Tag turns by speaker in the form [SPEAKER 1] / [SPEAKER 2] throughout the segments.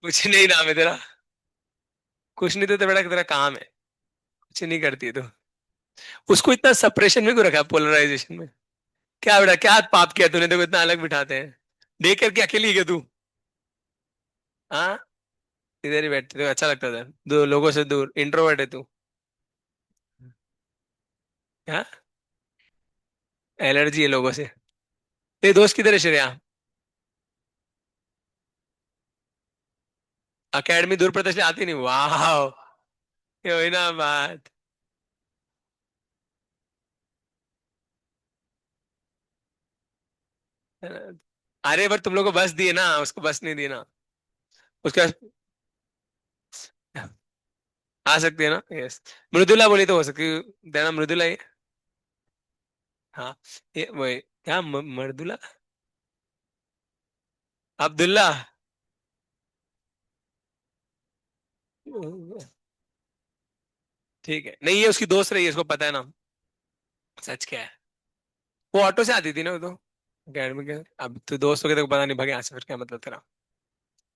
[SPEAKER 1] कुछ नहीं नाम है तेरा। कुछ नहीं, तो बेटा तेरा काम है। कुछ नहीं करती है तो। उसको इतना सप्रेशन में क्यों रखा, पोलराइजेशन में? क्या बेटा, क्या पाप किया तूने, देखो इतना अलग बिठाते हैं। देख करके अकेली है क्या तू? हाँ। इधर ही बैठते तो अच्छा लगता था, दो लोगों से दूर, इंट्रोवर्ट है तू। हाँ। एलर्जी है लोगों से। तेरे दोस्त किधर है श्रेया? अकेडमी दूर पड़ता इसलिए आती नहीं, वाह। ये हुई ना बात। है ना? अरे पर तुम लोग को बस दिए ना, उसको बस नहीं दिए ना। उसका आ सकती है ना, यस। मृदुला बोली तो हो सकती है। तेरा मृदुला ही है। हाँ। ये वही क्या, मृदुला। अब्दुल्ला। ठीक है, नहीं ये उसकी दोस्त रही है, इसको पता है ना। सच क्या है। वो ऑटो से आती थी ना वो तो। अकेडमी के, अब तो दोस्तों के तो पता नहीं, भगे यहाँ से फिर क्या मतलब तेरा।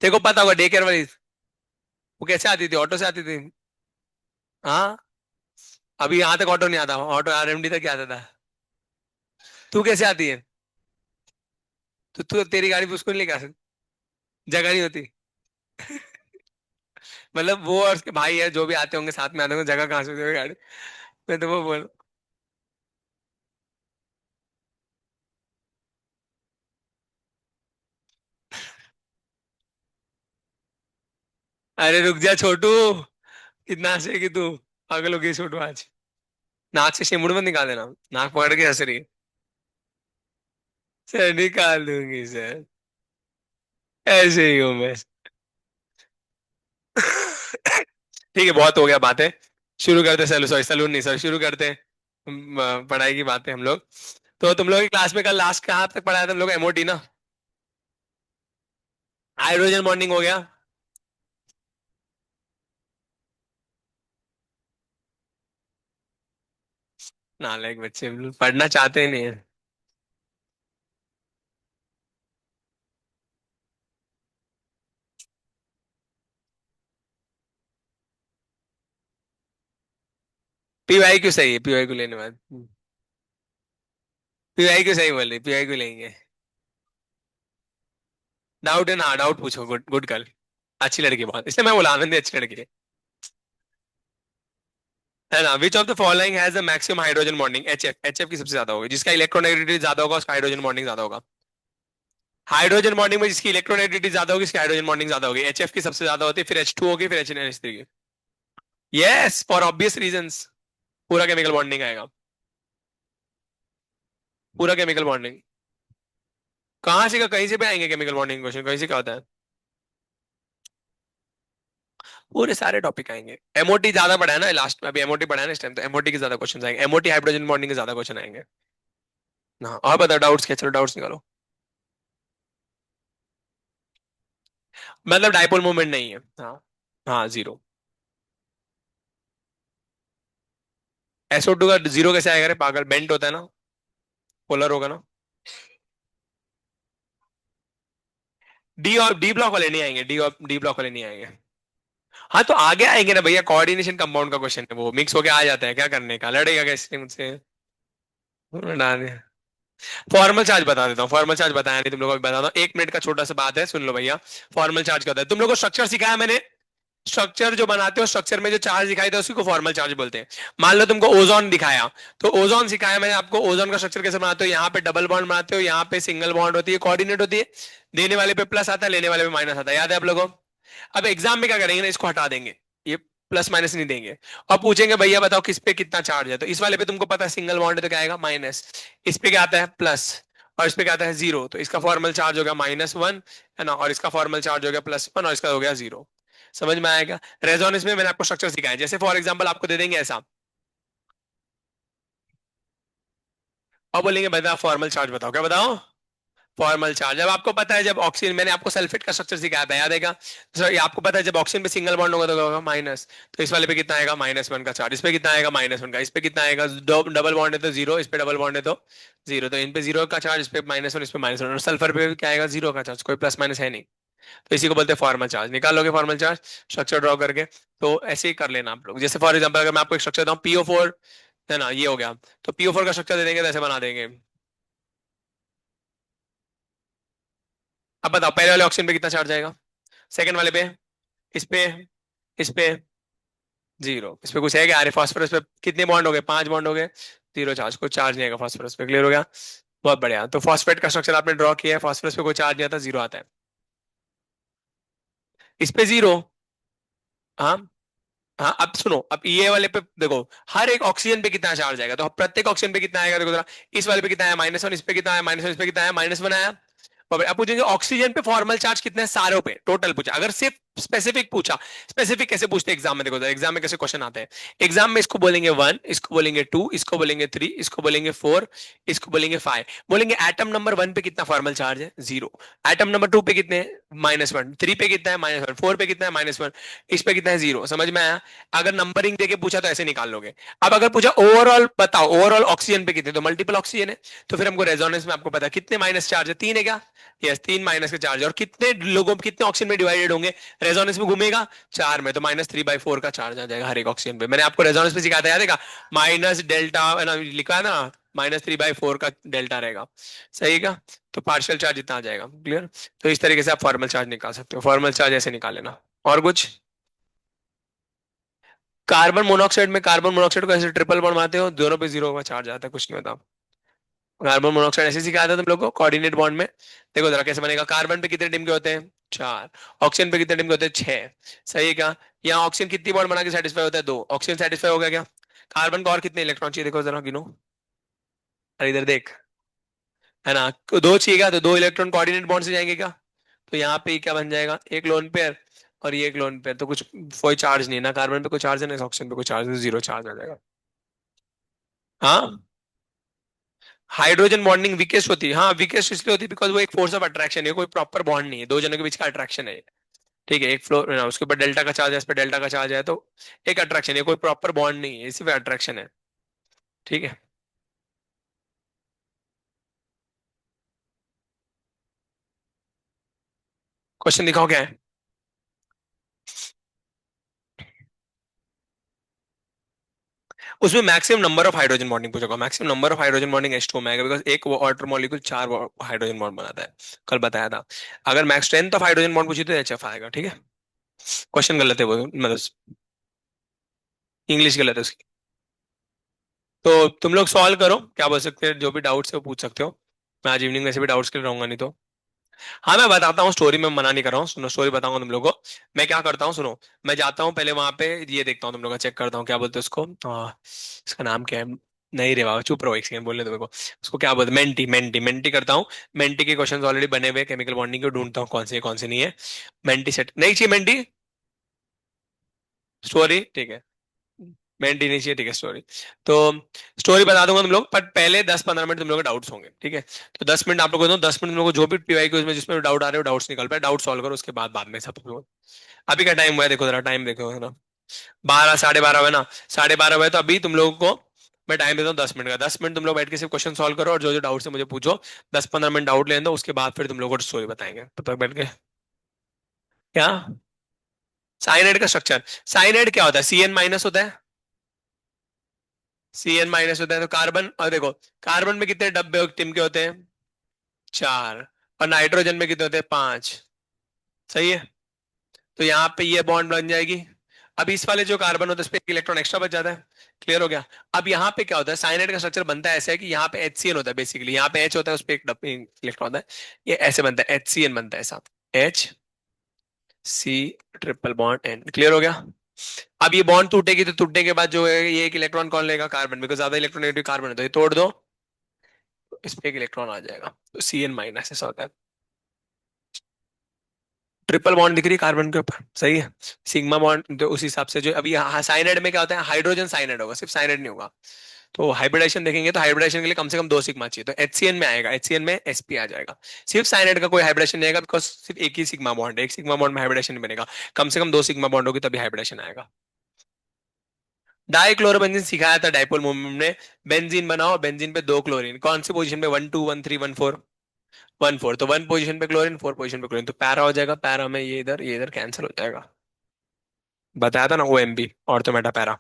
[SPEAKER 1] तेरे को पता होगा डे केयर वाली। वो कैसे आती थी, ऑटो से आती थी। हाँ। अभी यहाँ तक ऑटो नहीं आता, ऑटो आरएमडी तक ही आता था। तू कैसे आती है? तो तू तेरी गाड़ी पे उसको नहीं लेके आ सकती? जगह नहीं होती। मतलब वो और उसके भाई है जो भी आते होंगे साथ में आते होंगे, जगह कहाँ से होती होगी गाड़ी। मैं तो वो बोल। अरे रुक जा छोटू। कितना हंसेगी तू? पागल हो गई छोटू आज। नाक से शिमुड़ मत निकाल देना। नाक पकड़ के हंस रही है। सर निकाल दूंगी सर। ऐसे ही हूँ मैं। ठीक है, बहुत हो गया बातें। शुरू करते, सैलू सॉरी सैलून नहीं सर, शुरू करते हैं। पढ़ाई की बातें हम लोग। तो तुम लोग की क्लास में कल लास्ट कहाँ तक पढ़ाया था तुम लोग, एमओटी ना? हाइड्रोजन बॉन्डिंग हो गया। नालायक बच्चे, पढ़ना चाहते ही नहीं है। पीवाई क्यों सही है, पीवाई को लेने बाद। पीवाई क्यों सही बोल रही, पीवाई क्यों लेंगे? डाउट है ना, डाउट पूछो, गुड गुड गर्ल। अच्छी लड़की बहुत, इसलिए मैं बोला आनंदी अच्छी लड़की है ना। विच of the following has the maximum hydrogen bonding, HF, HF की सबसे ज्यादा होगी, जिसका इलेक्ट्रोनेगेटिविटी ज्यादा होगा उसका हाइड्रोजन बॉन्डिंग ज्यादा होगा। हाइड्रोजन बॉन्डिंग में जिसकी इलेक्ट्रोनेगेटिविटी ज्यादा होगी उसकी हाइड्रोजन बॉन्डिंग ज्यादा होगी, एचएफ की सबसे ज्यादा होती है, फिर एच टू होगी, फिर एच एन एच थ्री की। Yes, for obvious reasons. पूरा केमिकल बॉन्डिंग आएगा। पूरा केमिकल बॉन्डिंग। कहाँ से का, कहीं से भी आएंगे केमिकल बॉन्डिंग क्वेश्चन, कहीं से क्या होता है। पूरे सारे टॉपिक आएंगे। एमओटी ज्यादा पढ़ा है ना लास्ट में, अभी एमओटी पढ़ा है ना इस टाइम, तो एमओटी के ज्यादा क्वेश्चन आएंगे, एमओटी हाइड्रोजन बॉन्डिंग के ज्यादा क्वेश्चन आएंगे। हाँ, और बताओ डाउट्स क्या, चलो डाउट्स निकालो। मतलब डाइपोल मूवमेंट नहीं है, हाँ। हाँ, जीरो। SO2 का जीरो कैसे आएगा रे पागल, बेंट होता है ना। पोलर होगा ना। डी और डी ब्लॉक वाले नहीं आएंगे, डी और डी ब्लॉक वाले नहीं आएंगे। हाँ तो आगे आएंगे ना भैया, कोऑर्डिनेशन कंपाउंड का क्वेश्चन है वो, मिक्स होके आ जाता है, क्या करने का, लड़ेगा कैसे मुझसे? डाल दिया। फॉर्मल चार्ज बता देता हूँ, फॉर्मल चार्ज बताया नहीं तुम लोगों को, भी बताता हूँ, 1 मिनट का छोटा सा बात है, सुन लो भैया। फॉर्मल चार्ज क्या होता है, तुम लोगों को स्ट्रक्चर सिखाया मैंने। स्ट्रक्चर जो बनाते हो, स्ट्रक्चर में जो चार्ज दिखाई था उसी को फॉर्मल चार्ज बोलते हैं। मान लो तुमको ओजोन दिखाया, तो ओजोन सिखाया मैंने आपको, ओजोन का स्ट्रक्चर कैसे बनाते हो, यहाँ पे डबल बॉन्ड बनाते हो, यहाँ पे सिंगल बॉन्ड होती है, कोऑर्डिनेट होती है। देने वाले पे प्लस आता है, लेने वाले पे माइनस आता है, याद है आप लोगों को? अब एग्जाम में क्या करेंगे ना, इसको हटा देंगे। ये प्लस माइनस नहीं देंगे। अब पूछेंगे भैया बताओ किस पे कितना चार्ज है, तो इस वाले पे तुमको पता है सिंगल बॉन्ड है तो क्या आएगा, माइनस। इस पे क्या आता है, प्लस। और इस पे क्या आता है, जीरो, तो इसका फॉर्मल चार्ज हो गया -1, है ना, और इसका फॉर्मल चार्ज हो गया +1, और इसका हो गया जीरो। समझ में आएगा? रेजोनेंस में मैंने आपको स्ट्रक्चर सिखाया, जैसे फॉर एग्जांपल आपको दे देंगे ऐसा, और बोलेंगे बताओ फॉर्मल चार्ज बताओ, क्या बताओ? Formal charge. अब आपको पता है जब ऑक्सीजन, मैंने आपको सल्फेट का स्ट्रक्चर सिखाया था, याद है क्या? तो ये आपको पता है जब ऑक्सीजन पे सिंगल बॉन्ड होगा तो क्या होगा, माइनस। तो इस वाले पे कितना आएगा, -1 का चार्ज, इस पे कितना आएगा, -1 का, इस पे कितना आएगा, डबल बॉन्ड है तो जीरो, इस पे डबल बॉन्ड है तो जीरो, तो इन पे जीरो का चार्ज, इस पे -1, इस पे -1, और सल्फर पे क्या आएगा, जीरो का चार्ज, कोई प्लस माइनस है नहीं। तो इसी को बोलते हैं फॉर्मल चार्ज। निकाल लोगे फॉर्मल चार्ज स्ट्रक्चर ड्रॉ करके। तो ऐसे ही कर लेना आप लोग। जैसे फॉर एग्जांपल अगर मैं आपको एक स्ट्रक्चर दूं PO4, है ना, ये हो गया। तो PO4 का स्ट्रक्चर दे देंगे तो ऐसे बना देंगे। अब बताओ पहले वाले ऑक्सीजन पे कितना चार्ज आएगा, सेकंड वाले पे, इस पे, इस पे, जीरो। इस पे कुछ है क्या? अरे फास्फोरस पे कितने बॉन्ड हो गए? 5 बॉन्ड हो गए। जीरो चार्ज, कोई चार्ज नहीं आएगा फास्फोरस पे। क्लियर हो गया? बहुत बढ़िया। तो फॉस्फेट का स्ट्रक्चर आपने ड्रॉ किया है, फास्फोरस पे कोई चार्ज नहीं आता, जीरो आता है। इस पे जीरो। हाँ। हाँ अब सुनो, अब ये वाले पे देखो, हर एक ऑक्सीजन पे कितना चार्ज आएगा, तो प्रत्येक ऑक्सीजन पे कितना आएगा देखो जरा। इस वाले पे कितना है? -1। इस पे कितना है? -1। इस पे कितना है? -1 आया। और अब पूछेंगे ऑक्सीजन पे फॉर्मल चार्ज कितने हैं सारों पे, टोटल पूछा। अगर सिर्फ स्पेसिफिक पूछा, स्पेसिफिक कैसे पूछते हैं एग्जाम में, देखो एग्जाम में कैसे क्वेश्चन आते हैं। एग्जाम में इसको बोलेंगे 1, इसको बोलेंगे 2, इसको बोलेंगे 3, इसको बोलेंगे 4, इसको बोलेंगे 5। बोलेंगे एटम नंबर 1 पे कितना फॉर्मल चार्ज है? जीरो। एटम नंबर 2 पे कितने हैं? -1। 3 पे कितना है? -1। 4 पे कितना है? -1। इस पे कितना है? जीरो। समझ में आया? अगर नंबरिंग देके पूछा तो ऐसे निकाल लोगे। अब अगर पूछा ओवरऑल बताओ, ओवरऑल ऑक्सीजन पे कितने, तो मल्टीपल ऑक्सीजन है, तो फिर हमको रेजोनेंस में आपको पता है कितने माइनस चार्ज है, 3 है क्या? यस, 3 माइनस के चार्ज। और कितने लोगों कितने ऑक्सीजन में डिवाइडेड होंगे रेजोनेंस में घूमेगा? 4 में, तो -3/4 का चार्ज आ जाएगा हर एक ऑक्सीजन पे। मैंने आपको रेजोनेंस में सिखाया था, याद है? माइनस डेल्टा है ना, लिखा है ना, -3/4 का डेल्टा रहेगा। सही है क्या? तो पार्शियल चार्ज इतना आ जाएगा। क्लियर? तो इस तरीके से आप फॉर्मल चार्ज निकाल सकते हो। फॉर्मल चार्ज ऐसे निकाल लेना। और कुछ? कार्बन मोनोऑक्साइड में, कार्बन मोनोऑक्साइड को ऐसे ट्रिपल बॉन्ड बनाते हो, दोनों पे जीरो का चार्ज आता है, कुछ नहीं होता। कार्बन मोनोऑक्साइड ऐसे सिखाया था तुम लोग को कोऑर्डिनेट बॉन्ड में। देखो जरा कैसे बनेगा। कार्बन पे कितने टिम के होते हैं? 4। ऑक्सीजन पे कितने टिम के होते हैं? 6। सही है क्या? यहाँ ऑक्सीजन कितनी बॉन्ड बना के सेटिस्फाई होता है? 2। ऑक्सीजन सेटिस्फाई हो गया क्या? कार्बन को और कितने इलेक्ट्रॉन चाहिए देखो जरा, गिनो। अरे इधर देख, है ना, दो चाहिए क्या? तो 2 इलेक्ट्रॉन कोऑर्डिनेट बॉन्ड से जाएंगे क्या? तो यहाँ पे क्या बन जाएगा? एक लोन पेयर और ये एक लोन पेयर। तो कुछ कोई चार्ज नहीं है ना, कार्बन पे कोई चार्ज है ना ऑक्सीजन पे कोई चार्ज है, जीरो चार्ज आ जाएगा। हाँ, हाइड्रोजन बॉन्डिंग वीकेस्ट होती है। हाँ वीकेस्ट इसलिए होती है बिकॉज वो एक फोर्स ऑफ अट्रैक्शन है, कोई प्रॉपर बॉन्ड नहीं है, दो जनों के बीच का अट्रैक्शन है। ठीक है, एक फ्लोर ना, उसके ऊपर डेल्टा का चार्ज है, इस पर डेल्टा का चार्ज है, तो एक अट्रैक्शन है, कोई प्रॉपर बॉन्ड नहीं है, सिर्फ अट्रैक्शन है। ठीक है। क्वेश्चन दिखाओ क्या है। उसमें maximum number of hydrogen bonding पूछेगा। Maximum number of hydrogen bonding H2 में आएगा बिकॉज एक वाटर मॉलिक्यूल 4 हाइड्रोजन बॉन्ड बनाता है। कल बताया था। अगर max strength of hydrogen bond पूछी तो HF आएगा। ठीक है। क्वेश्चन गलत है वो, मतलब इंग्लिश गलत है उसकी। तो तुम लोग सॉल्व करो, क्या बोल सकते हैं, जो भी डाउट्स है वो पूछ सकते हो। मैं आज इवनिंग में से भी डाउट्स के लिए रहूंगा नहीं तो। हाँ मैं बताता हूँ स्टोरी में, मना नहीं कर रहा हूँ, सुनो स्टोरी बताऊंगा तुम लोगों को। मैं क्या करता हूँ सुनो। मैं जाता हूँ पहले वहां पे, ये देखता हूँ तुम लोग का, चेक करता हूँ क्या बोलते हैं उसको, इसका नाम क्या है? नहीं रे बाबा, चुप रहो, एक सेकंड बोलने दो मेरे को। उसको क्या बोलते हैं? मेंटी, मेंटी, मेंटी करता हूँ। मेंटी के क्वेश्चंस ऑलरेडी बने हुए केमिकल बॉन्डिंग के, ढूंढता हूँ कौन से नहीं है। मेंटी सेट नहीं चाहिए, मेंटी स्टोरी ठीक है। मेंटी नहीं चाहिए, ठीक है स्टोरी। तो स्टोरी बता दूंगा तुम लोग, पर पहले 10-15 मिनट तुम लोग के डाउट्स होंगे। ठीक है। तो 10 मिनट आप लोग को दो, 10 मिनट तुम लोग को जो भी पीवाई क्यूज में जिसमें डाउट आ रहे हो डाउट्स निकल पाए, डाउट सॉल्व करो, उसके बाद में सब तुम लोग। अभी का टाइम हुआ है देखो जरा, टाइम देखो है ना, 12, 12:30 हुए ना, 12:30 हुए, तो अभी तुम लोगों को मैं टाइम देता हूँ 10 मिनट का। 10 मिनट तुम लोग बैठ के सिर्फ क्वेश्चन सॉल्व करो, और जो जो डाउट्स है मुझे पूछो। 10-15 मिनट डाउट लेने दो, उसके बाद फिर तुम लोग को स्टोरी बताएंगे, तब तक बैठ के। क्या? साइनाइड का स्ट्रक्चर। साइनाइड क्या होता है? CN- होता है। CN- होता है, तो कार्बन, और देखो कार्बन में कितने डब्बे टिम के होते हैं? 4। और नाइट्रोजन में कितने होते हैं? 5। सही है। तो यहाँ पे ये बॉन्ड बन जाएगी। अब इस वाले जो कार्बन होता है, उस पे एक इलेक्ट्रॉन एक्स्ट्रा बच जाता है। क्लियर हो गया? अब यहाँ पे क्या होता है, साइनाइड का स्ट्रक्चर बनता है ऐसे है कि यहाँ पे HCN होता है, बेसिकली यहाँ पे H होता है, उस पे एक इलेक्ट्रॉन होता है। ये ऐसे बनता है, HCN बनता है ऐसा। HC triple bond N। Clear हो गया? अब ये बॉन्ड टूटेगी, तो टूटने के बाद जो है ये एक इलेक्ट्रॉन कौन लेगा? कार्बन, बिकॉज ज्यादा इलेक्ट्रोनेगेटिव कार्बन है, तो ये तोड़ दो, तो इस पे एक इलेक्ट्रॉन आ जाएगा, तो CN- ऐसा होता है। ट्रिपल बॉन्ड दिख रही है कार्बन के ऊपर, सही है। सिग्मा बॉन्ड तो उस हिसाब से जो अभी साइनाइड में क्या होता है, हाइड्रोजन साइनाइड होगा, सिर्फ साइनाइड नहीं होगा। तो हाइब्रिडेशन देखेंगे, तो हाइब्रिडेशन के लिए कम से कम 2 सिग्मा चाहिए, तो HCN में आएगा, HCN में SP आ जाएगा। सिर्फ साइनाइड का कोई हाइब्रिडेशन नहीं आएगा, बिकॉज सिर्फ एक ही सिग्मा बॉन्ड है, एक सिग्मा बॉन्ड में हाइब्रिडेशन नहीं बनेगा। कम से कम 2 सिग्मा बॉन्ड होगी तभी हाइब्रिडेशन आएगा। डाइक्लोरोबेंजीन सिखाया था डाइपोल मूवमेंट में। बेंजीन बनाओ, बेंजीन पे 2 क्लोरीन, कौन सी पोजीशन पे? 1 2 1 3 1 4। 1 4, तो 1 पोजीशन पे क्लोरीन, 4 पोजीशन पे क्लोरीन, तो पैरा हो जाएगा। पैरा में ये इधर कैंसिल हो जाएगा। बताया था ना, OMB, ortho Meta para.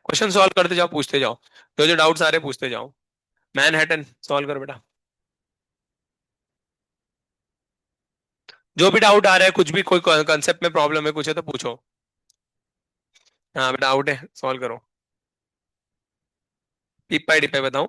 [SPEAKER 1] Question solve करते जाओ, पूछते जाओ, जो जो डाउट्स आ रहे पूछते जाओ। मैनहट्टन सॉल्व करो बेटा। जो भी डाउट आ रहा है, कुछ भी, कोई कंसेप्ट में प्रॉब्लम है, कुछ है तो पूछो। हाँ बेटा, डाउट है, सॉल्व करो। टिप बाय टिप बताऊं?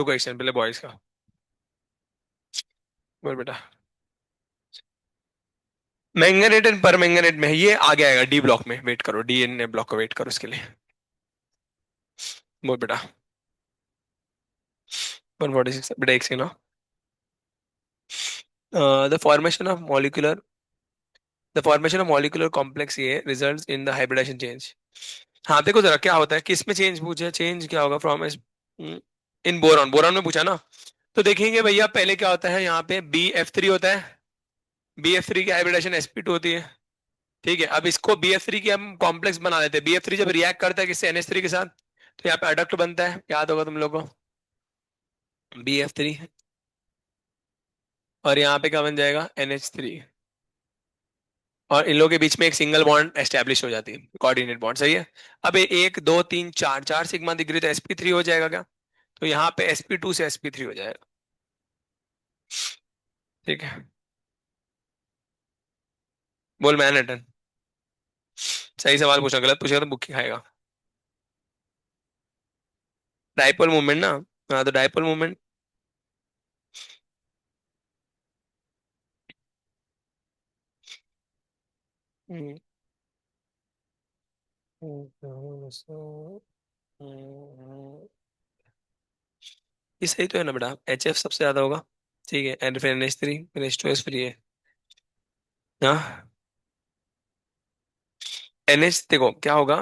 [SPEAKER 1] रुको एक सेकंड पहले बॉयज का। बोल बेटा। मैंगनेट एंड पर मैंगनेट में है, ये आगे आएगा डी ब्लॉक में, वेट करो, डीएनए ब्लॉक को वेट करो इसके लिए। बोल बेटा। 146 बेटा, एक second. The formation of molecular the formation of molecular complex ये results in the hybridization change. हाँ देखो जरा क्या होता है, किस में चेंज पूछा, चेंज क्या होगा फ्रॉम इन बोरॉन, बोरॉन में पूछा ना। तो देखेंगे भैया पहले क्या होता है, यहाँ पे BF3 होता है। BF3 की हाइब्रिडेशन sp2 होती है। ठीक है, अब इसको BF3 की हम कॉम्प्लेक्स बना देते हैं। BF3 जब रिएक्ट करता है किससे, NH3 के साथ, तो यहाँ पे अडक्ट बनता है, याद होगा तुम लोगों को। BF3, और यहाँ पे क्या बन जाएगा, NH3। और इन लोगों के बीच में एक सिंगल बॉन्ड एस्टेब्लिश हो जाती है, कोऑर्डिनेट बॉन्ड, सही है। अब 1 2 3 4, 4 सिग्मा दिख रही तो sp3 हो जाएगा क्या। तो यहाँ पे sp2 से sp3 हो जाएगा। ठीक है। बोल मैनहट्टन। सही सवाल पूछा, गलत पूछेगा तो बुक खाएगा। डाइपोल मूवमेंट ना। हाँ तो डाइपोल मूवमेंट। ये सही तो है ना बेटा, HF सबसे ज्यादा होगा। ठीक है, एंड फिर NH3, फिर H2S, फिर ये। हाँ। NH देखो क्या होगा,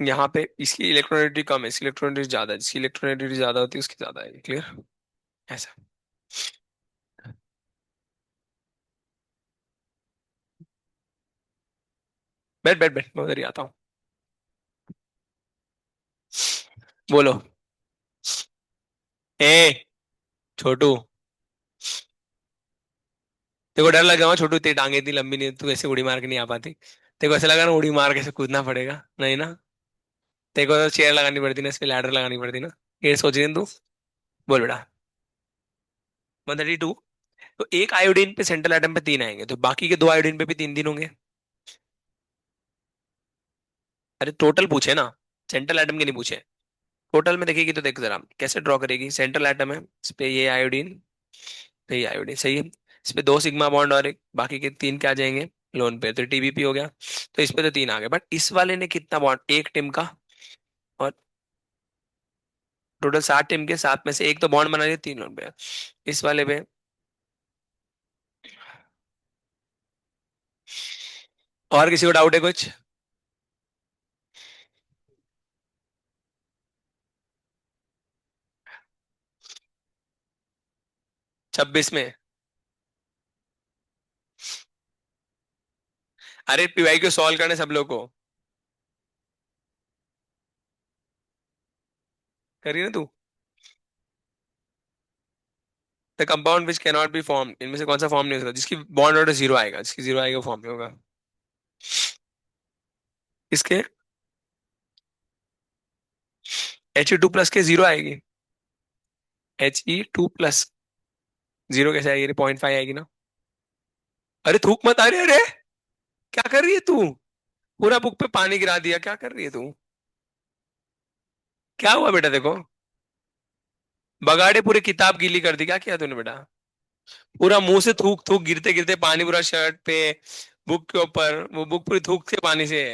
[SPEAKER 1] यहाँ पे इसकी इलेक्ट्रोनेगेटिविटी कम है, इसकी इलेक्ट्रोनेगेटिविटी ज्यादा है, जिसकी इलेक्ट्रोनेगेटिविटी ज्यादा होती है उसकी ज्यादा है, क्लियर। ऐसा। बैठ बैठ बैठ, मैं उधर ही आता हूँ। बोलो। ए छोटू, तेरे को डर लगा हुआ छोटू, तेरी टांगे इतनी लंबी नहीं है, तू ऐसे उड़ी मार के नहीं आ पाती। तेरे को ऐसा लगा ना उड़ी मार के ऐसे कूदना पड़ेगा, नहीं ना। तेरे को तो चेयर लगानी पड़ती ना, इस पे लैडर लगानी पड़ती ना। ये सोच रही है तू। बोल बेटा। 132। तो एक आयोडीन पे सेंट्रल एटम पे 3 आएंगे, तो बाकी के 2 आयोडीन पे भी 3 3 होंगे। अरे टोटल पूछे ना, सेंट्रल एटम के नहीं पूछे। टोटल में देखेगी तो देख जरा कैसे ड्रॉ करेगी, सेंट्रल एटम है, इस पे ये आयोडीन, पे ये आयोडीन, सही है। इस पे 2 सिग्मा बॉन्ड और एक, बाकी के 3 क्या आ जाएंगे, लोन पे, तो TBP हो गया। तो इस पे तो 3 आ गए, बट इस वाले ने कितना बॉन्ड, एक टिम का। और टोटल 7 टिम के, 7 में से एक तो बॉन्ड बना लिया, 3 लोन पे। इस वाले पे। और किसी को डाउट है कुछ। 26 में। अरे PY को सॉल्व करने सब लोग को। करिए ना तू। The compound which cannot be form, इनमें से कौन सा फॉर्म नहीं हो सकता, जिसकी बॉन्ड ऑर्डर 0 आएगा, जिसकी 0 आएगा फॉर्म नहीं होगा। इसके He2+ के 0 आएगी। He2+। 0 कैसे आएगी, 0.5 आएगी ना। अरे थूक मत, अरे अरे, क्या कर रही है तू। पूरा बुक पे पानी गिरा दिया, क्या कर रही है तू। क्या हुआ बेटा देखो। बगाड़े पूरी किताब गीली कर दी, क्या किया तूने बेटा। पूरा मुंह से थूक थूक, गिरते गिरते पानी पूरा शर्ट पे, बुक के ऊपर, वो बुक पूरी थूक के पानी से।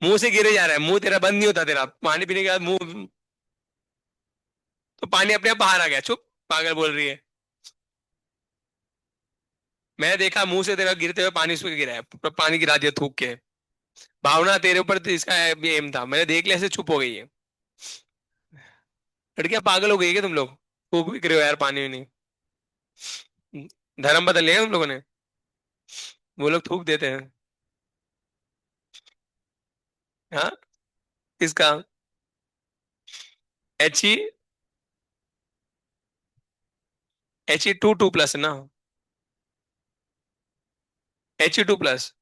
[SPEAKER 1] मुंह से गिरे जा रहा है, मुंह तेरा बंद नहीं होता, तेरा पानी पीने के बाद मुंह। तो पानी अपने आप बाहर आ गया, चुप, पागल बोल रही है। मैं देखा मुंह से तेरा गिरते हुए पानी उस पे गिरा है, पूरा पानी गिरा दिया थूक के। भावना तेरे ऊपर तो इसका भी एम था, मैंने देख लिया, ऐसे चुप हो गई है। लड़कियां पागल हो गई है क्या तुम लोग, थूक भी रहे हो यार पानी में नहीं। धर्म बदल लिया तुम लोगों ने। वो लोग थूक देते हैं। हाँ। किसका। He He2 2+ ना। He2+।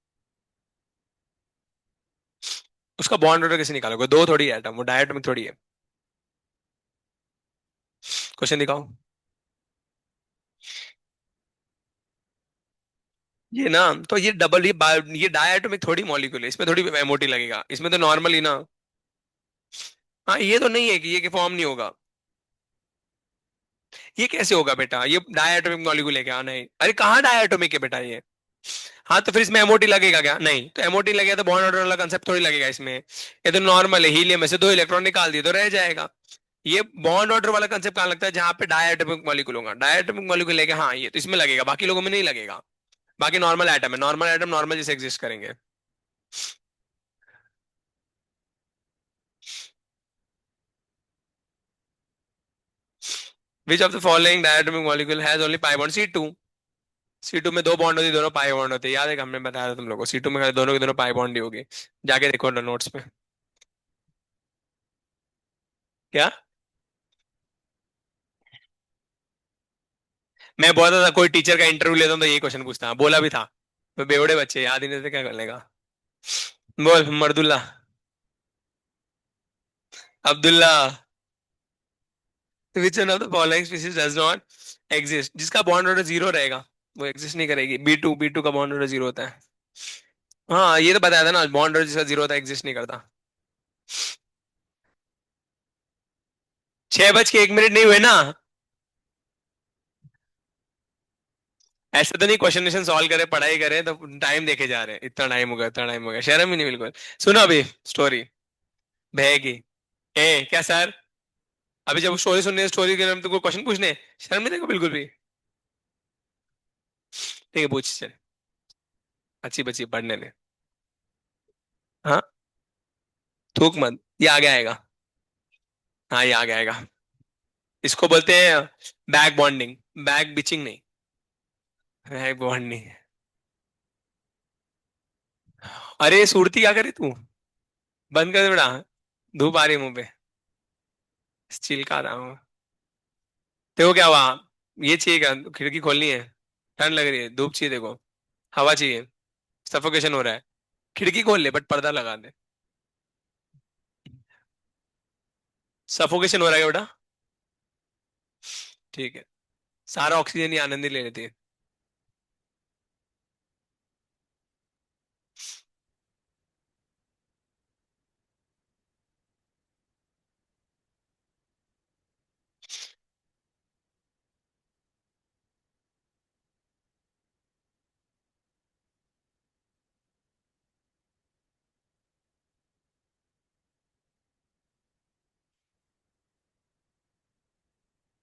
[SPEAKER 1] उसका बॉन्ड ऑर्डर कैसे निकालोगे, दो थोड़ी है एटम, वो डायटोमिक थोड़ी है। क्वेश्चन दिखाओ। ये ना, तो ये डबल, ये डायटोमिक थोड़ी मॉलिक्यूल है, इसमें थोड़ी एमओटी लगेगा, इसमें तो नॉर्मली ना। हाँ ये तो नहीं है कि ये कि फॉर्म नहीं होगा। ये कैसे होगा बेटा, ये डायटोमिक मॉलिक्यूल है क्या? नहीं, अरे कहाँ डायटोमिक है बेटा ये। हाँ तो फिर इसमें एमओटी लगेगा क्या? नहीं, तो एमओटी लगेगा तो बॉन्ड ऑर्डर वाला कंसेप्ट थोड़ी लगेगा इसमें। ये तो नॉर्मल है, हीलियम में से दो इलेक्ट्रॉन निकाल दिए तो रह जाएगा। ये बॉन्ड ऑर्डर वाला कंसेप्ट कहाँ लगता है? जहां पे डायटोमिक मॉलिक्यूल होगा, डायटोमिक मॉलिक्यूल लेके, हाँ ये तो इसमें लगेगा, बाकी लोगों में नहीं लगेगा। बाकी नॉर्मल एटम है, नॉर्मल एटम नॉर्मल जैसे एग्जिस्ट करेंगे। Which of the following diatomic molecule has only pi bond? C two. C two में दो बॉन्ड होती, दोनों पाई बॉन्ड होते हैं, याद है कि हमने बताया था तुम लोगों को, सी टू में खाली दोनों की दोनों पाई बॉन्ड ही होगी। जाके देखो नोट्स में। क्या? मैं बोलता था कोई टीचर का इंटरव्यू लेता हूं तो यही क्वेश्चन पूछता, बोला भी था। तो बेवड़े बच्चे याद ही नहीं थे, क्या कर लेगा। बोल मर्दुल्ला। Abdullah. Which one of the following species does not exist? जिसका बॉन्ड ऑर्डर जीरो रहेगा वो एग्जिस्ट नहीं करेगी। बी टू का बॉन्ड ऑर्डर जीरो होता है। हाँ ये तो बताया था ना, बॉन्ड ऑर्डर जिसका जीरो होता है एग्जिस्ट नहीं करता। 6 बज के 1 मिनट नहीं हुए ना? ऐसे तो नहीं क्वेश्चन क्वेश्चन सॉल्व करे पढ़ाई करे तो टाइम देखे जा रहे हैं, इतना टाइम हो गया इतना टाइम हो गया, शर्म ही नहीं बिल्कुल। सुनो अभी स्टोरी बहेगी। ए क्या सर? अभी जब स्टोरी सुननी है, स्टोरी के नाम तुमको क्वेश्चन पूछने हैं? शर्म नहीं देखो बिल्कुल भी। ठीक है पूछ चल। अच्छी बच्ची पढ़ने ने। हाँ। थूक मत, ये आगे आएगा। हाँ ये आगे आएगा। इसको बोलते हैं बैक बॉन्डिंग। बैक बिचिंग नहीं, बैक बॉन्डिंग। अरे सुरती क्या करे तू? बंद कर दे बेटा, धूप आ रही है मुंह पे। चिलका रहा हूँ। देखो क्या हुआ। ये चाहिए क्या? खिड़की खोलनी है? ठंड लग रही है, धूप चाहिए देखो, हवा चाहिए, सफोकेशन हो रहा है। खिड़की खोल ले बट पर्दा लगा दे। सफोकेशन हो रहा है क्या बेटा? ठीक है। सारा ऑक्सीजन ही आनंद ही ले लेती है।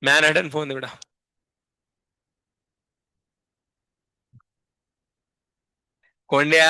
[SPEAKER 1] मैनहट्टन फोन दे बेटा। कोंडिया।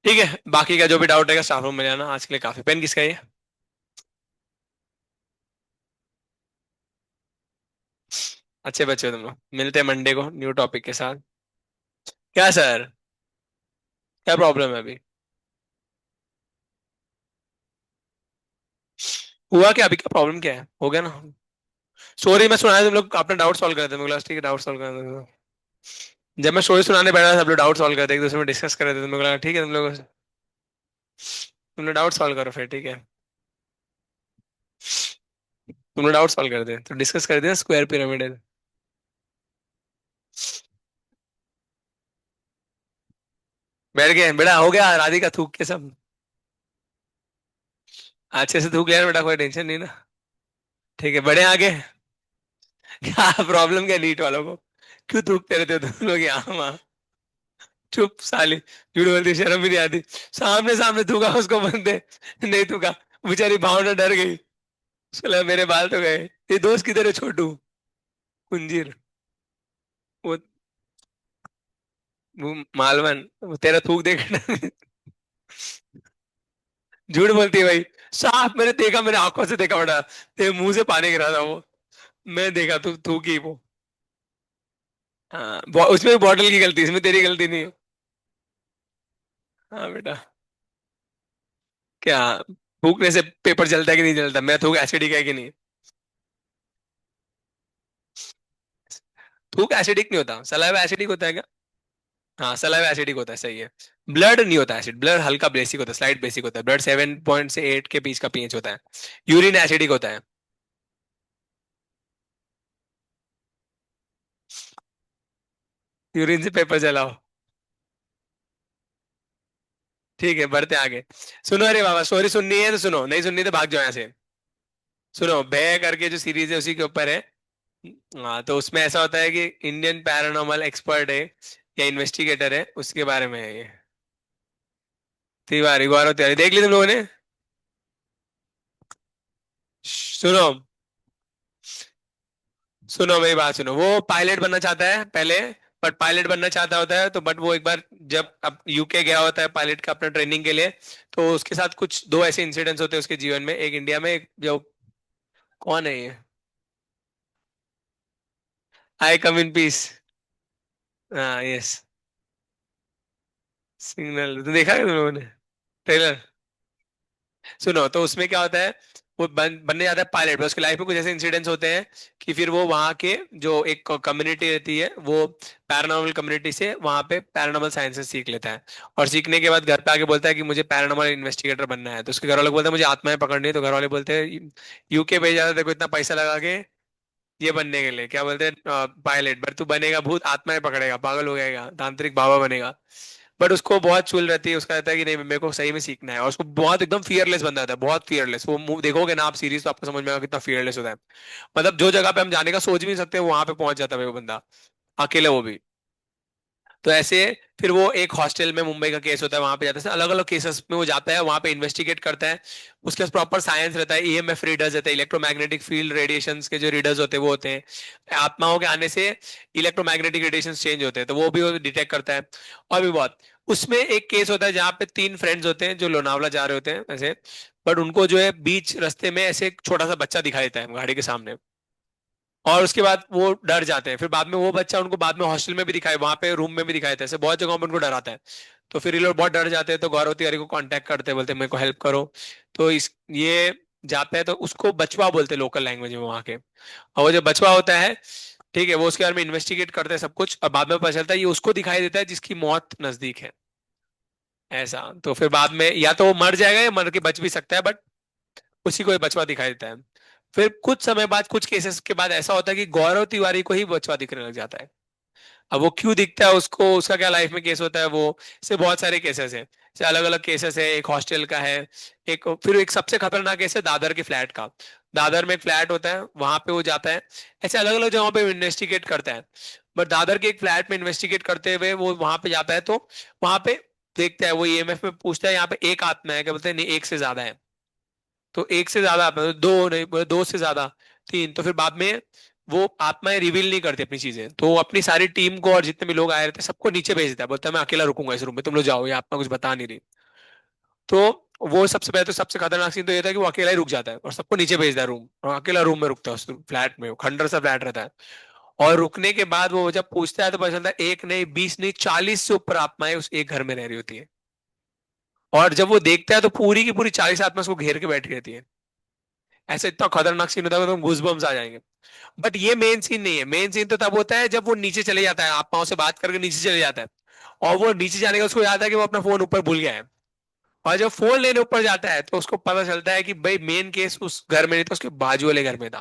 [SPEAKER 1] ठीक है, बाकी का जो भी डाउट रहेगा स्टाफ रूम में ले आना, आज के लिए काफी। पेन किसका है ये? अच्छे बच्चे हो तुम लोग, मिलते हैं मंडे को न्यू टॉपिक के साथ। क्या सर? क्या प्रॉब्लम है अभी? हुआ क्या अभी, क्या प्रॉब्लम क्या है, हो गया ना? स्टोरी में सुनाया, तुम लोग अपना डाउट सॉल्व करते थे, मुझे लगा ठीक है डाउट सॉल्व कर दो। जब मैं स्टोरी सुनाने बैठा सब लोग डाउट सॉल्व करते एक दूसरे में डिस्कस कर रहे थे, तो मुझे लगा ठीक है तुम लोग डाउट सॉल्व करो फिर, ठीक है। तुम लोग डाउट सॉल्व करते तो डिस्कस करते हैं स्क्वायर पिरामिड। बैठ गए बेटा, हो गया राधिका थूक के सब। अच्छे से थूक लिया ना बेटा, कोई टेंशन नहीं ना। ठीक है बड़े आगे। क्या प्रॉब्लम क्या नीट वालों को? क्यों थूकते रहते हो तुम लोग यहाँ वहाँ? चुप साली, झूठ बोलती, शर्म भी नहीं आती। सामने सामने थूका उसको बंदे, नहीं थूका। बेचारी भावना डर गई। उसको लगा मेरे बाल तो गए। ये दोस्त किधर है छोटू? कुंजीर। वो वो मालवन, वो तेरा थूक देख। झूठ बोलती है भाई। साफ मैंने देखा, मैंने आंखों से देखा बड़ा, तेरे मुंह से पानी गिरा था वो। मैं देखा तू थूकी वो। हाँ, उसमें बॉटल की गलती, इसमें तेरी गलती नहीं है। हाँ बेटा। क्या? थूकने से पेपर जलता है कि नहीं जलता? मैं थूक एसिडिक है कि नहीं? थूक एसिडिक नहीं होता, सलाइवा एसिडिक होता है क्या? हाँ सलाइवा एसिडिक होता है, सही है। ब्लड नहीं होता एसिड, ब्लड हल्का बेसिक होता है, स्लाइट बेसिक होता है। ब्लड 7 से 8 के बीच का पीएच होता है। यूरिन एसिडिक होता है। यूरिन से पेपर जलाओ। ठीक है, बढ़ते आगे। सुनो, अरे बाबा स्टोरी सुननी है तो सुनो, नहीं सुननी तो भाग जाओ यहाँ से। सुनो, भय करके जो सीरीज है उसी के ऊपर है। हाँ, तो उसमें ऐसा होता है कि इंडियन पैरानॉर्मल एक्सपर्ट है या इन्वेस्टिगेटर है, उसके बारे में है ये। तिवारी, गौरव तिवारी, देख ली तुम लोगों ने? सुनो, सुनो मेरी बात सुनो। वो पायलट बनना चाहता है पहले, बट पायलट बनना चाहता होता है तो, बट वो एक बार जब अब यूके गया होता है पायलट का अपना ट्रेनिंग के लिए, तो उसके साथ कुछ दो ऐसे इंसिडेंट्स होते हैं उसके जीवन में, एक इंडिया में, एक जो, कौन है ये? आई कम इन पीस। हाँ यस। सिग्नल तो देखा है तुम लोगों ने? ट्रेलर। सुनो, तो उसमें क्या होता है, वो बनने जाता है पायलट, उसकी लाइफ में कुछ ऐसे इंसिडेंट्स होते हैं कि फिर वो वहाँ के जो एक कम्युनिटी रहती है, वो पैरानॉर्मल कम्युनिटी से वहाँ पे पैरानॉर्मल साइंसेस सीख लेता है। और सीखने के बाद घर पे आके बोलता है कि मुझे पैरानॉर्मल इन्वेस्टिगेटर बनना है। तो उसके घर वाले बोलते हैं मुझे आत्माएं पकड़नी है। तो घर वाले बोलते हैं यूके भेजा था देखो इतना पैसा लगा के, ये बनने के लिए, क्या बोलते हैं, पायलट, पर तू बनेगा भूत, आत्माएं पकड़ेगा, पागल हो जाएगा, तांत्रिक बाबा बनेगा। बट उसको बहुत चुल रहती है, उसका रहता है कि नहीं मेरे को सही में सीखना है। और उसको बहुत एकदम फियरलेस बंदा था, बहुत फियरलेस। वो देखोगे ना आप सीरीज तो आपको समझ में आएगा कितना फियरलेस होता है। मतलब जो जगह पे हम जाने का सोच भी नहीं सकते वहां पे पहुंच जाता है वो बंदा, अकेले वो भी। तो ऐसे फिर वो एक हॉस्टल में, मुंबई का केस होता है, वहां पे जाता है, अलग अलग केसेस में वो जाता है, वहां पे इन्वेस्टिगेट करता है। उसके पास प्रॉपर साइंस रहता है, ईएमएफ रीडर्स रहते हैं, इलेक्ट्रोमैग्नेटिक फील्ड रेडिएशंस के जो रीडर्स होते हैं वो होते हैं। आत्माओं के आने से इलेक्ट्रोमैग्नेटिक रेडिएशन चेंज होते हैं, तो वो भी वो डिटेक्ट करता है। और भी बहुत। उसमें एक केस होता है जहाँ पे तीन फ्रेंड्स होते हैं जो लोनावला जा रहे होते हैं ऐसे, बट उनको जो है बीच रास्ते में ऐसे एक छोटा सा बच्चा दिखाई देता है गाड़ी के सामने। और उसके बाद वो डर जाते हैं, फिर बाद में वो बच्चा उनको बाद में हॉस्टल में भी दिखाए, वहां पे रूम में भी दिखाए थे, ऐसे बहुत जगहों पे उनको डराता है। तो फिर ये लोग बहुत डर जाते हैं, तो गौरव तिवारी को कांटेक्ट करते हैं, बोलते हैं मेरे को हेल्प करो। तो इस ये जाते हैं, तो उसको बचवा बोलते हैं लोकल लैंग्वेज में वहां के। और वो जो बचवा होता है, ठीक है, वो उसके बारे में इन्वेस्टिगेट करते हैं सब कुछ, और बाद में पता चलता है ये उसको दिखाई देता है जिसकी मौत नजदीक है। ऐसा तो फिर बाद में या तो वो मर जाएगा या मर के बच भी सकता है, बट उसी को ये बचवा दिखाई देता है। फिर कुछ समय बाद, कुछ केसेस के बाद ऐसा होता है कि गौरव तिवारी को ही बचवा दिखने लग जाता है। अब वो क्यों दिखता है उसको, उसका क्या लाइफ में केस होता है वो, से बहुत सारे केसेस हैं, से अलग अलग केसेस है, एक हॉस्टल का है। एक फिर एक सबसे खतरनाक केस है दादर के फ्लैट का। दादर में एक फ्लैट होता है, वहां पे वो जाता है, ऐसे अलग अलग जगहों पे इन्वेस्टिगेट करता है। बट दादर के एक फ्लैट में इन्वेस्टिगेट करते हुए वो वहां पे जाता है, तो वहां पे देखता है, वो ईएमएफ में पूछता है यहाँ पे एक आत्मा है क्या, बोलते हैं नहीं एक से ज्यादा है। तो एक से ज्यादा आत्मा, तो दो नहीं बोले, दो से ज्यादा, तीन। तो फिर बाद में वो आत्माएं रिवील नहीं करती अपनी चीजें, तो वो अपनी सारी टीम को और जितने भी लोग आए रहते हैं सबको नीचे भेज देता है, बोलता है मैं अकेला रुकूंगा इस रूम में, तुम लोग जाओ, ये आत्मा कुछ बता नहीं रही। तो वो सबसे पहले, तो सबसे खतरनाक सीन तो ये था कि वो अकेला ही रुक जाता है और सबको नीचे भेजता है रूम, और अकेला रूम में रुकता है उस फ्लैट में, वो खंडर सा फ्लैट रहता है। और रुकने के बाद वो जब पूछता है तो पता चलता है एक नहीं, 20 नहीं, 40 से ऊपर आत्माएं उस एक घर में रह रही होती है। और जब वो देखता है तो पूरी की पूरी 40 आत्मा उसको घेर के बैठी रहती है। ऐसा इतना खतरनाक सीन होता है, तो गूजबम्स आ जाएंगे। बट ये मेन सीन नहीं है, मेन सीन तो तब होता है जब वो नीचे चले जाता है, आत्माओं से बात करके नीचे चले जाता है। और वो नीचे जाने का उसको याद है कि वो अपना फोन ऊपर भूल गया है। और जब फोन लेने ऊपर जाता है तो उसको पता चलता है कि भाई मेन केस उस घर में नहीं था, उसके बाजू वाले घर में था।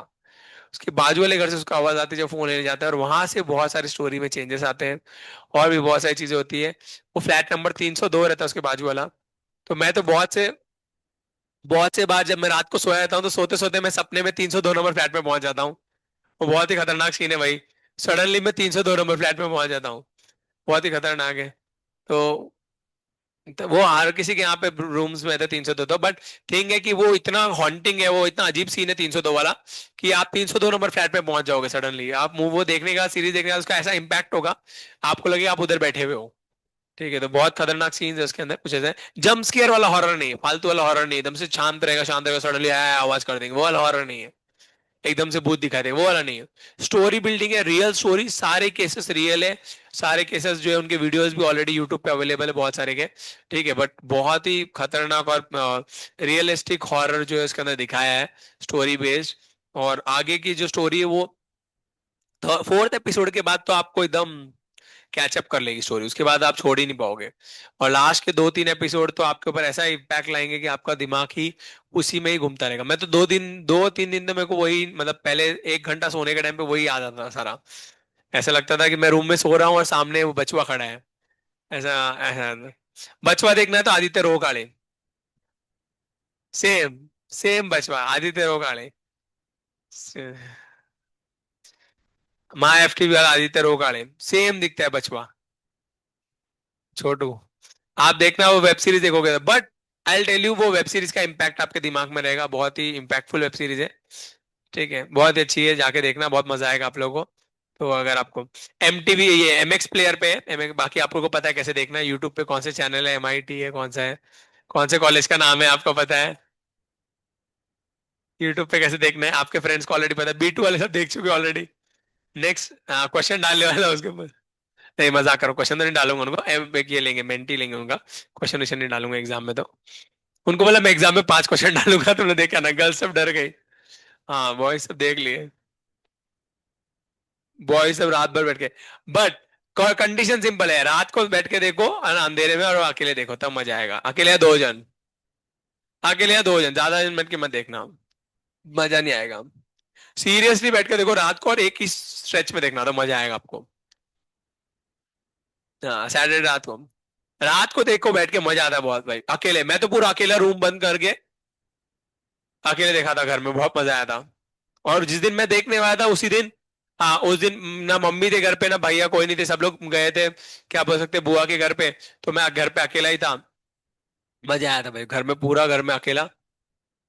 [SPEAKER 1] उसके बाजू वाले घर से उसको आवाज आती है जब फोन लेने जाता है, और वहां से बहुत सारी स्टोरी में चेंजेस आते हैं। और भी बहुत सारी चीजें होती है। वो फ्लैट नंबर 302 रहता है उसके बाजू वाला। तो मैं तो बहुत से बार जब मैं रात को सोया रहता हूँ तो सोते सोते मैं सपने में 302 नंबर फ्लैट में पहुंच जाता हूँ। वो बहुत ही खतरनाक सीन है भाई। सडनली मैं 302 नंबर फ्लैट में पहुंच जाता हूँ। बहुत ही खतरनाक है। तो वो हर किसी के यहाँ पे रूम्स में थे 302, तो बट थिंग है कि वो इतना हॉन्टिंग है, वो इतना अजीब सीन है 302 वाला, कि आप 302 नंबर फ्लैट पे पहुंच जाओगे सडनली। आप वो देखने का, सीरीज देखने का उसका ऐसा इम्पैक्ट होगा, आपको लगेगा आप उधर बैठे हुए हो। ठीक है, तो बहुत खतरनाक सीन्स है उसके अंदर कुछ ऐसे। जंप स्केयर वाला हॉरर नहीं है, फालतू वाला हॉरर नहीं है, एकदम से शांत रहेगा, सडनली आवाज कर देंगे, वो वाला हॉरर नहीं है। एकदम से भूत दिखा देंगे, वो वाला नहीं है। स्टोरी बिल्डिंग है, रियल स्टोरी, सारे केसेस रियल है। सारे केसेस जो है उनके वीडियोस भी ऑलरेडी यूट्यूब पे अवेलेबल है बहुत सारे के। ठीक है, बट बहुत ही खतरनाक और रियलिस्टिक हॉरर जो है उसके अंदर दिखाया है, स्टोरी बेस्ड। और आगे की जो स्टोरी है वो फोर्थ एपिसोड के बाद तो आपको एकदम कैचअप कर लेगी स्टोरी, उसके बाद आप छोड़ ही नहीं पाओगे। और लास्ट के 2-3 एपिसोड तो आपके ऊपर ऐसा इम्पैक्ट लाएंगे कि आपका दिमाग ही उसी में ही घूमता रहेगा। मैं तो 2-3 दिन तो मेरे को वही, मतलब पहले 1 घंटा सोने के टाइम पे वही याद आता था सारा। ऐसा लगता था कि मैं रूम में सो रहा हूँ और सामने वो बचवा खड़ा है। ऐसा ऐसा बचवा देखना है तो आदित्य रोकाड़े। सेम, सेम बचवा आदित्य रोकाड़े। माँ एफ टी वाला आदित्य रोकाड़े, सेम दिखता है बचवा, छोटू। आप देखना वो वेब सीरीज देखोगे, बट आई टेल यू वो वेब सीरीज का इम्पैक्ट आपके दिमाग में रहेगा, बहुत ही इम्पैक्टफुल वेब सीरीज है। ठीक है, बहुत ही अच्छी है, जाके देखना, बहुत मजा आएगा आप लोगों को। तो अगर आपको एम टीवी, ये एम एक्स प्लेयर पे है, बाकी आप लोगों को पता है कैसे देखना है, यूट्यूब पे कौन से चैनल है, एम आई टी है, कौन सा है, कौन से कॉलेज का नाम है आपको पता है, यूट्यूब पे कैसे देखना है, आपके फ्रेंड्स को ऑलरेडी पता है, बी टू वाले सब देख चुके ऑलरेडी। नेक्स्ट क्वेश्चन डालने वाला है उसके ऊपर। नहीं, मजाक करो, क्वेश्चन तो नहीं डालूंगा उनको, एक ये लेंगे, मेंटी लेंगे उनका। क्वेश्चन वैश्चन नहीं डालूंगा एग्जाम में तो। उनको बोला मैं एग्जाम में 5 क्वेश्चन डालूंगा, तुमने देखा ना, गर्ल्स सब डर गई। हाँ, बॉयज सब देख लिए। बॉयज सब रात भर बैठ के, बट कंडीशन सिंपल है, रात को बैठ के देखो और अंधेरे में, और अकेले देखो तब मजा आएगा, अकेले या 2 जन। अकेले या 2 जन, ज्यादा जन बैठ के मत देखना, मजा नहीं आएगा। सीरियसली बैठ के देखो रात को, और एक ही स्ट्रेच में देखना तो मजा आएगा आपको। हाँ, सैटरडे रात को, रात को देखो बैठ के, मजा आता है बहुत भाई। अकेले, मैं तो पूरा अकेला रूम बंद करके अकेले देखा था घर में, बहुत मजा आया था। और जिस दिन मैं देखने आया था उसी दिन, हाँ उस दिन ना मम्मी थे घर पे ना भैया, कोई नहीं थे, सब लोग गए थे क्या बोल सकते बुआ के घर पे। तो मैं घर पे अकेला ही था, मजा आया था भाई, घर में, पूरा घर में अकेला।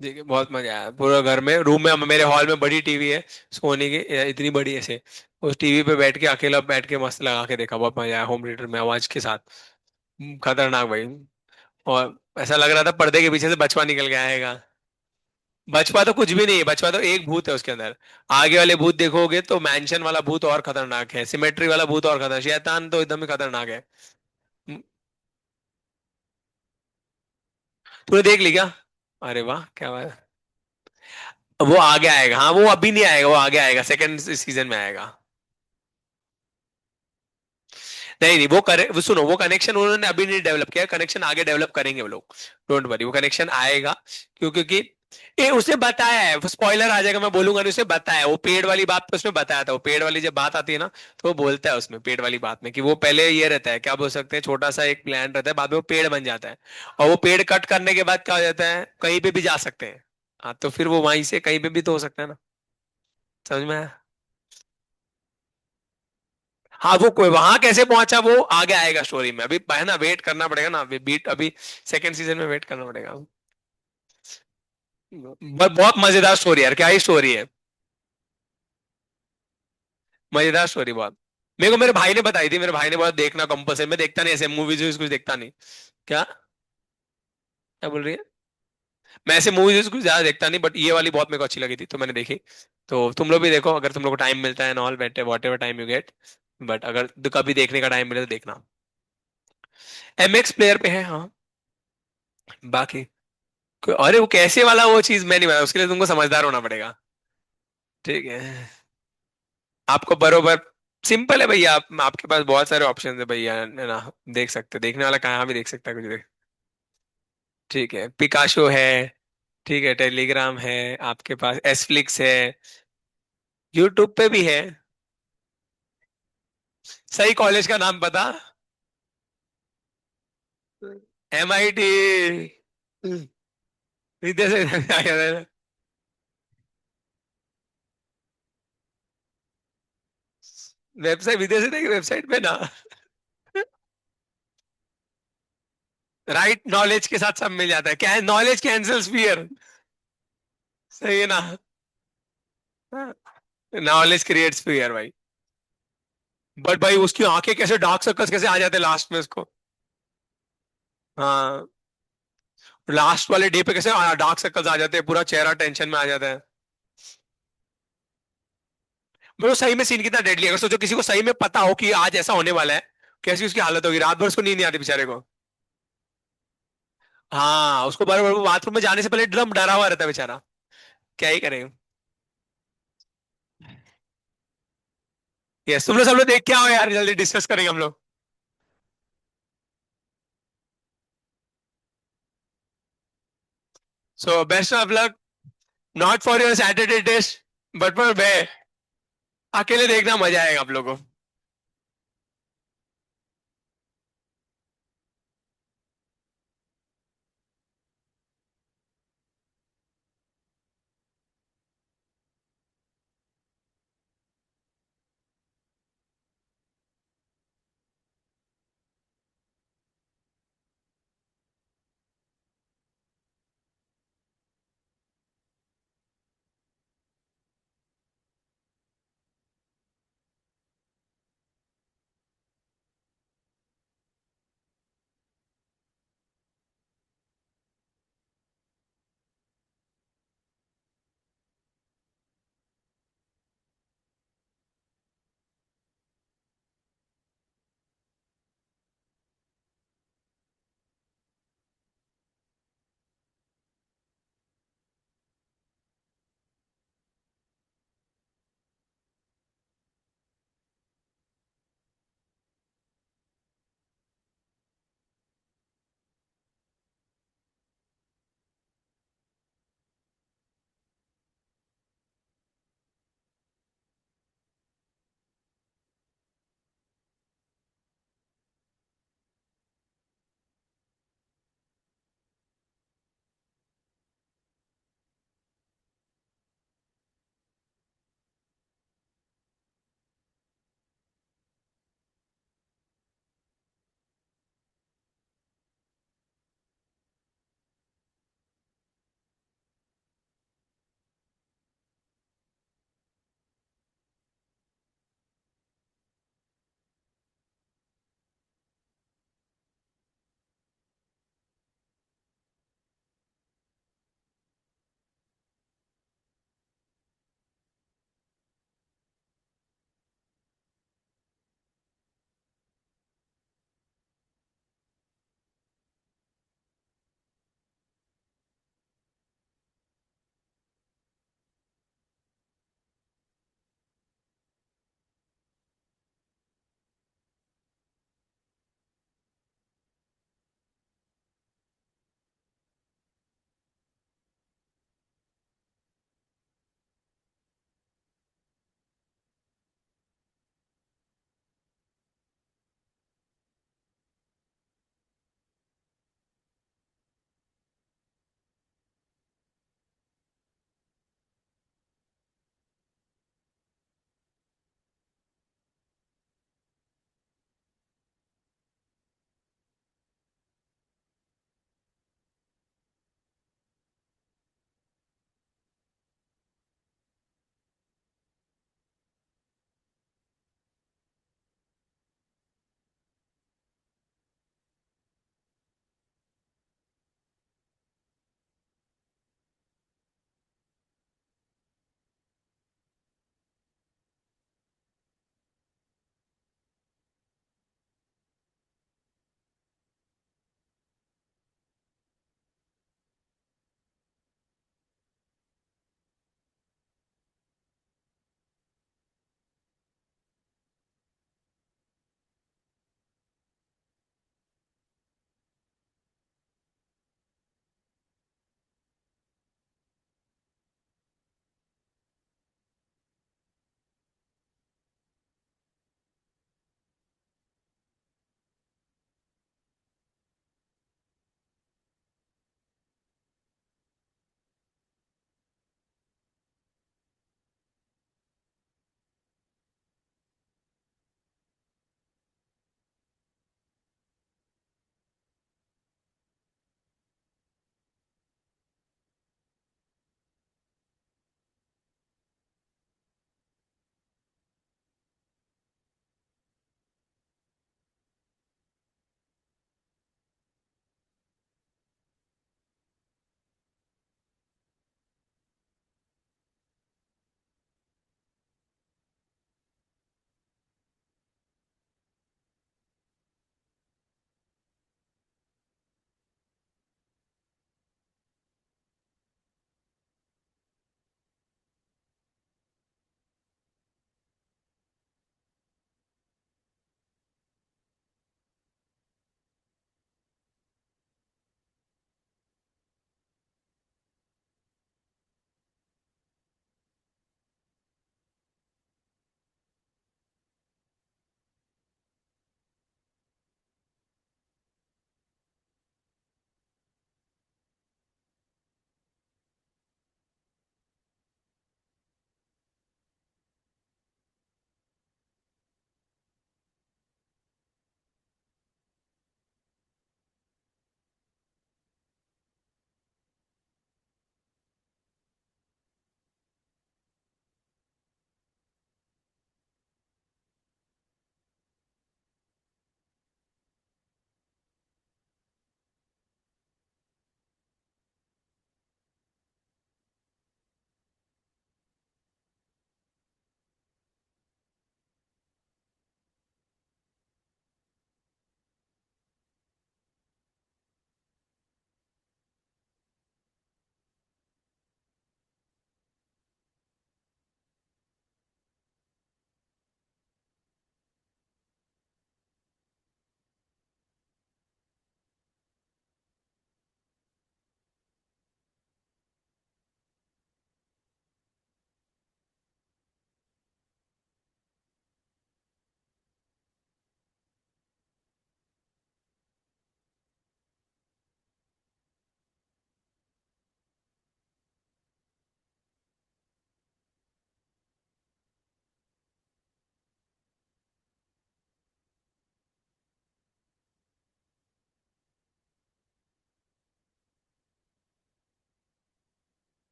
[SPEAKER 1] देखिए बहुत मजा आया, पूरा घर में, रूम में, मेरे हॉल में बड़ी टीवी है सोनी की, इतनी बड़ी ऐसे, उस टीवी पे बैठ के अकेला बैठ के मस्त लगा के देखा, बहुत मजा आया, होम थिएटर में आवाज के साथ। खतरनाक भाई। और ऐसा लग रहा था पर्दे के पीछे से बचपा निकल के आएगा। बचपा तो कुछ भी नहीं है, बचपा तो एक भूत है उसके अंदर। आगे वाले भूत देखोगे तो मैंशन वाला भूत और खतरनाक है, सिमेट्री वाला भूत और खतरनाक, शैतान तो एकदम ही खतरनाक है। तूने देख ली क्या? अरे वाह, क्या बात है। वो आगे आएगा, हाँ वो अभी नहीं आएगा, वो आगे आएगा, सेकंड सीजन में आएगा। नहीं नहीं, वो सुनो, वो कनेक्शन उन्होंने अभी नहीं डेवलप किया, कनेक्शन आगे डेवलप करेंगे वो लोग। डोंट वरी, वो कनेक्शन आएगा। क्योंकि ये उसने बताया है, स्पॉइलर आ जाएगा मैं बोलूंगा नहीं, उसने बताया है, वो पेड़ वाली बात पे उसने बताया था, वो पेड़ वाली जब बात आती है ना, तो वो बोलता है उसमें, पेड़ वाली बात में, कि वो पहले ये रहता है, क्या बोल सकते हैं, छोटा सा एक प्लांट रहता है, बाद में वो पेड़ बन जाता है। और वो पेड़ कट करने के बाद क्या हो जाता है, कहीं पे भी जा सकते हैं। हाँ, तो फिर वो वहीं से कहीं पे भी तो हो सकता है ना। समझ में आया? हाँ, वो कोई वहां कैसे पहुंचा वो आगे आएगा स्टोरी में, अभी है ना, वेट करना पड़ेगा ना, अभी बीट, अभी सेकंड सीजन में वेट करना पड़ेगा। बहुत मजेदार स्टोरी यार, क्या ही स्टोरी है। मजेदार स्टोरी बहुत। मेरे को मेरे भाई ने बताई थी, मेरे भाई ने बहुत देखना कंपल्सरी, मैं देखता नहीं ऐसे मूवीज कुछ देखता नहीं। क्या क्या बोल रही है? मैं ऐसे मूवीज कुछ ज्यादा देखता नहीं, बट ये वाली बहुत मेरे को अच्छी लगी थी तो मैंने देखी। तो तुम लोग भी देखो, अगर तुम लोग को टाइम मिलता है, ऑल बेटे what ever time you get. But अगर कभी देखने का टाइम मिले तो देखना। एम एक्स प्लेयर पे है, हाँ। बाकी अरे वो कैसे वाला, वो चीज मैं नहीं बता, उसके लिए तुमको समझदार होना पड़ेगा। ठीक है, आपको बरोबर, सिंपल है भैया, आपके पास बहुत सारे ऑप्शन है भैया, है ना। देख सकते, देखने वाला कहाँ भी देख सकता है कुछ देख। ठीक है, पिकाशो है। ठीक है, टेलीग्राम है। आपके पास एसफ्लिक्स है। यूट्यूब पे भी है। सही कॉलेज का नाम पता? एम आई टी, विद्या से वेबसाइट, विदेशी देख, वेबसाइट पे ना। राइट, नॉलेज के साथ सब मिल जाता है, क्या नॉलेज कैंसल्स फियर। सही है ना। नॉलेज क्रिएट्स फियर भाई। बट भाई उसकी आंखें कैसे, डार्क सर्कल्स कैसे आ जाते हैं लास्ट में उसको। हाँ, लास्ट वाले डे पे कैसे डार्क सर्कल्स आ जाते हैं, पूरा चेहरा टेंशन में आ जाता है। बट वो सही में सीन कितना डेडली, अगर सोचो किसी को सही में पता हो कि आज ऐसा होने वाला है, कैसी उसकी हालत होगी, रात भर उसको नींद नहीं आती बेचारे को। हाँ, उसको बार बार बाथरूम में जाने से पहले एकदम डरा हुआ रहता है बेचारा। क्या ही करें। यस, तुम लोग सब लोग देख के आओ यार, जल्दी डिस्कस करेंगे हम लोग। So best of luck. Not for your Saturday test, but for bay, अकेले देखना मजा आएगा आप लोगों को।